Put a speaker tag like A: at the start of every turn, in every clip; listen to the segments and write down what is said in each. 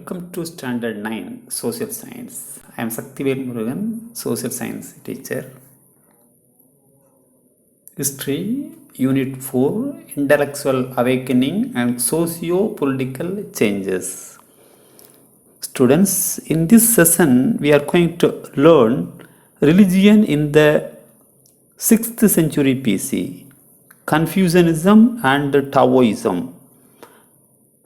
A: Welcome to Standard 9 Social Science. I am Sakthivel Murugan, Social Science teacher. History, Unit 4, Intellectual Awakening and Socio-Political Changes. Students, in this session we are going to learn religion in the 6th century BC, Confucianism and Taoism.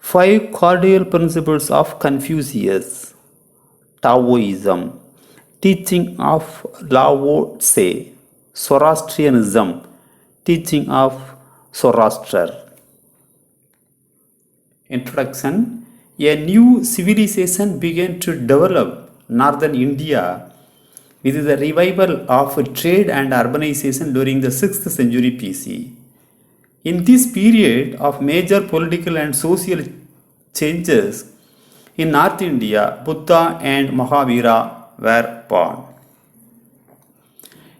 A: 5 cardinal principles of Confucius, Taoism, teaching of Lao Tse, Zoroastrianism, teaching of Zoroaster. Introduction. A new civilization began to develop northern India with the revival of trade and urbanization during the 6th century BC. In this period of major political and social changes in North India, Buddha and Mahavira were born.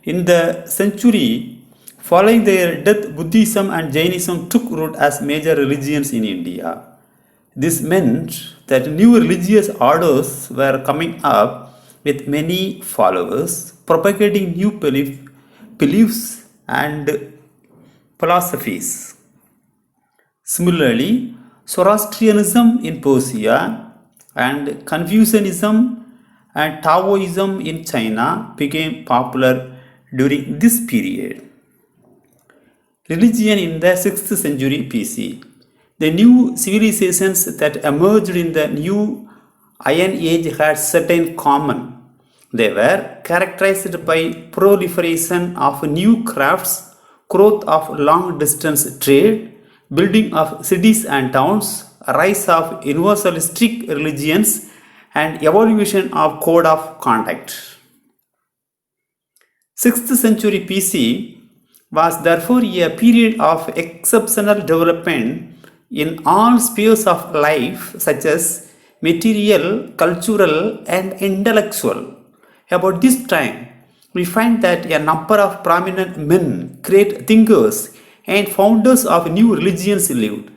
A: In the century following their death, Buddhism and Jainism took root as major religions in India. This meant that new religious orders were coming up with many followers, propagating new beliefs and philosophies. Similarly, Zoroastrianism in Persia and Confucianism and Taoism in China became popular during this period. Religion in the 6th century BC. The new civilizations that emerged in the new Iron Age had certain common. They were characterized by proliferation of new crafts, growth of long-distance trade, building of cities and towns, rise of universalistic religions, and evolution of code of conduct. 6th century BC was therefore a period of exceptional development in all spheres of life such as material, cultural, and intellectual. About this time, we find that a number of prominent men, great thinkers, and founders of new religions lived,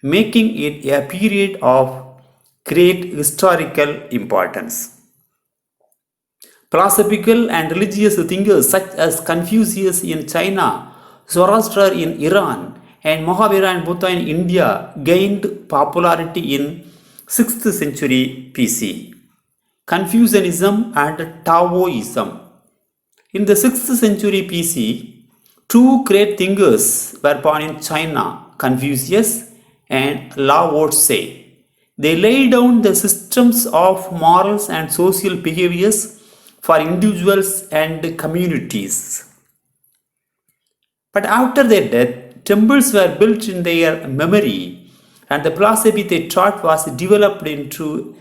A: making it a period of great historical importance. Philosophical and religious thinkers such as Confucius in China, Zoroaster in Iran, and Mahavira and Buddha in India gained popularity in 6th century BC. Confucianism and Taoism. In the 6th century BC, 2 great thinkers were born in China, Confucius and Lao Tse. They laid down the systems of morals and social behaviors for individuals and communities. But after their death, temples were built in their memory, and the philosophy they taught was developed into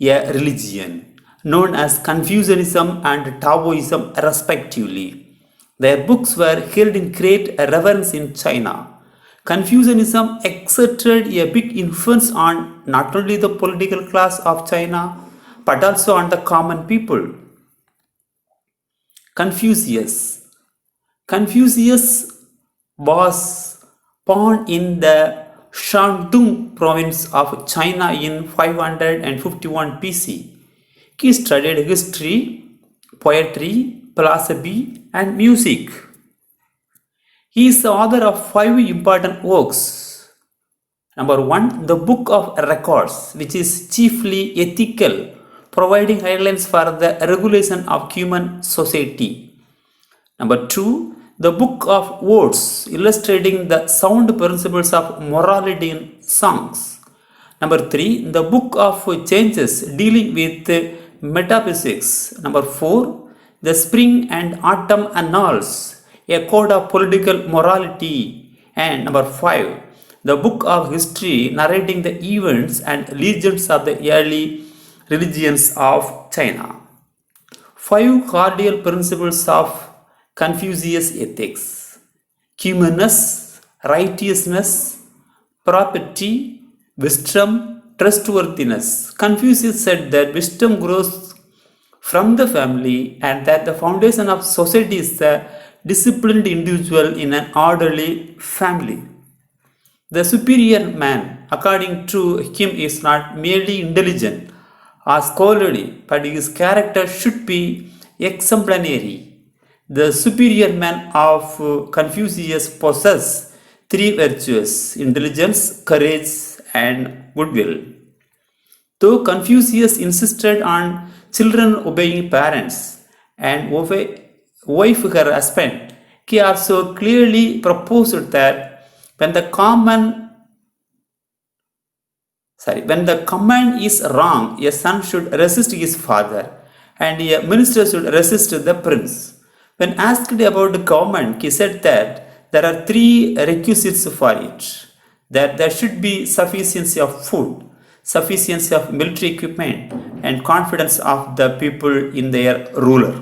A: a religion known as Confucianism and Taoism respectively. Their books were held in great reverence in China. Confucianism exerted a big influence on not only the political class of China but also on the common people. Confucius was born in the Shandong province of China in 551 BC. He studied history, poetry, philosophy, and music. He is the author of 5 important works. Number 1, the Book of Records, which is chiefly ethical, providing guidelines for the regulation of human society. Number 2, the Book of Words, illustrating the sound principles of morality in songs. Number 3, the Book of Changes, dealing with metaphysics. Number 4, the Spring and Autumn Annals, a code of political morality. And number 5, the Book of History, narrating the events and legends of the early religions of China. 5 cardinal principles of Confucius ethics: humaneness, righteousness, property, wisdom, trustworthiness. Confucius said that wisdom grows from the family and that the foundation of society is the disciplined individual in an orderly family. The superior man, according to him, is not merely intelligent or scholarly, but his character should be exemplary. The superior man of Confucius possessed three virtues: intelligence, courage, and goodwill. Though Confucius insisted on children obeying parents and wife her husband, he also clearly proposed that when the command is wrong, a son should resist his father and a minister should resist the prince. When asked about the command, he said that there are three requisites for it: that there should be sufficiency of food, sufficiency of military equipment, and confidence of the people in their ruler.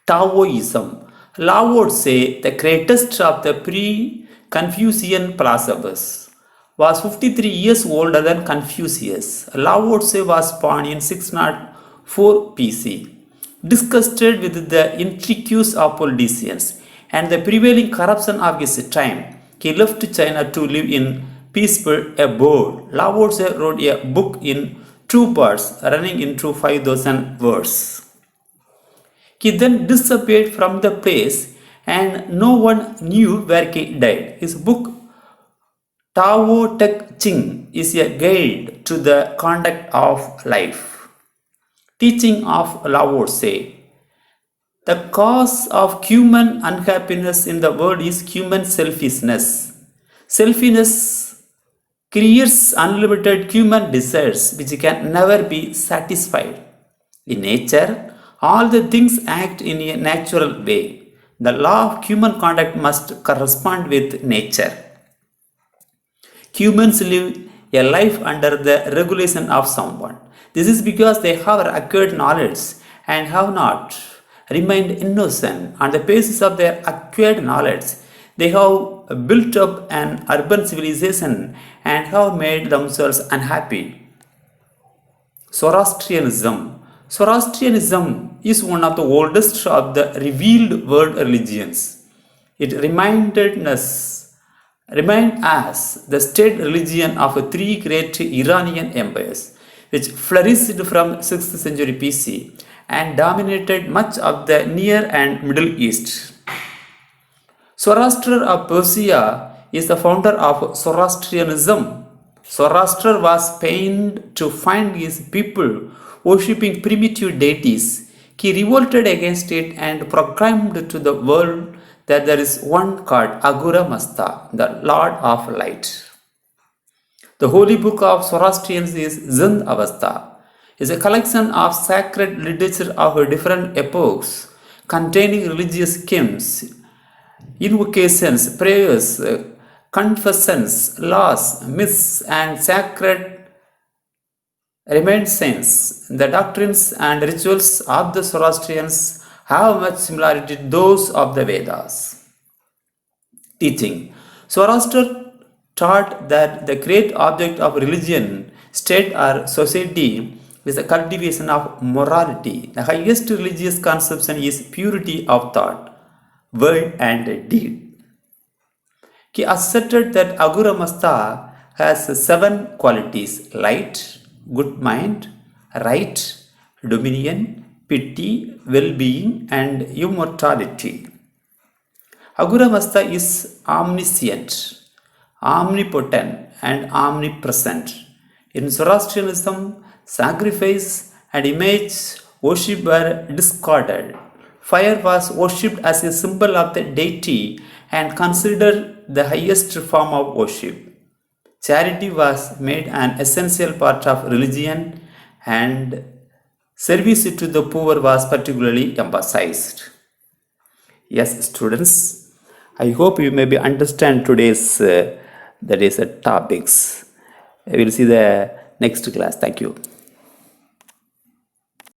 A: Taoism. Lao would say the greatest of the pre-Confucian philosophers was 53 years older than Confucius. Lao would say was born in 604 BC. Disgusted with the intricacies of politicians and the prevailing corruption of his time, he left China to live in peaceful abode. Lao Tse wrote a book in two parts, running into 5,000 words. He then disappeared from the place and no one knew where he died. His book Tao Te Ching is a guide to the conduct of life. Teaching of Lao Tse. The cause of human unhappiness in the world is human selfishness. Selfishness creates unlimited human desires which can never be satisfied. In nature, all the things act in a natural way. The law of human conduct must correspond with nature. Humans live a life under the regulation of someone. This is because they have acquired knowledge and have not remained innocent. On the basis of their acquired knowledge, they have built up an urban civilization and have made themselves unhappy. Zoroastrianism. Zoroastrianism is one of the oldest of the revealed world religions. It reminds us the state religion of three great Iranian empires, which flourished from 6th century BC and dominated much of the Near and Middle East. Zoroaster of Persia is the founder of Zoroastrianism. Zoroaster was pained to find his people worshipping primitive deities. He revolted against it and proclaimed to the world that there is one God, Ahura Mazda, the Lord of Light. The holy book of Zoroastrians is Zind Avesta. It is a collection of sacred literature of different epochs, containing religious hymns, invocations, prayers, confessions, laws, myths, and sacred reminiscences. The doctrines and rituals of the Zoroastrians have much similarity to those of the Vedas. Teaching. Zoroaster taught that the great object of religion, state, or society is the cultivation of morality. The highest religious conception is purity of thought, word, and deed. He asserted that Ahura Mazda has 7 qualities: light, good mind, right, dominion, pity, well-being, and immortality. Ahura Mazda is omniscient, omnipotent, and omnipresent. In Zoroastrianism, sacrifice and image worship were discarded. Fire was worshipped as a symbol of the deity and considered the highest form of worship. Charity was made an essential part of religion, and service to the poor was particularly emphasized. Yes, students, I hope you maybe understand today's topics. We will see the next class. Thank you.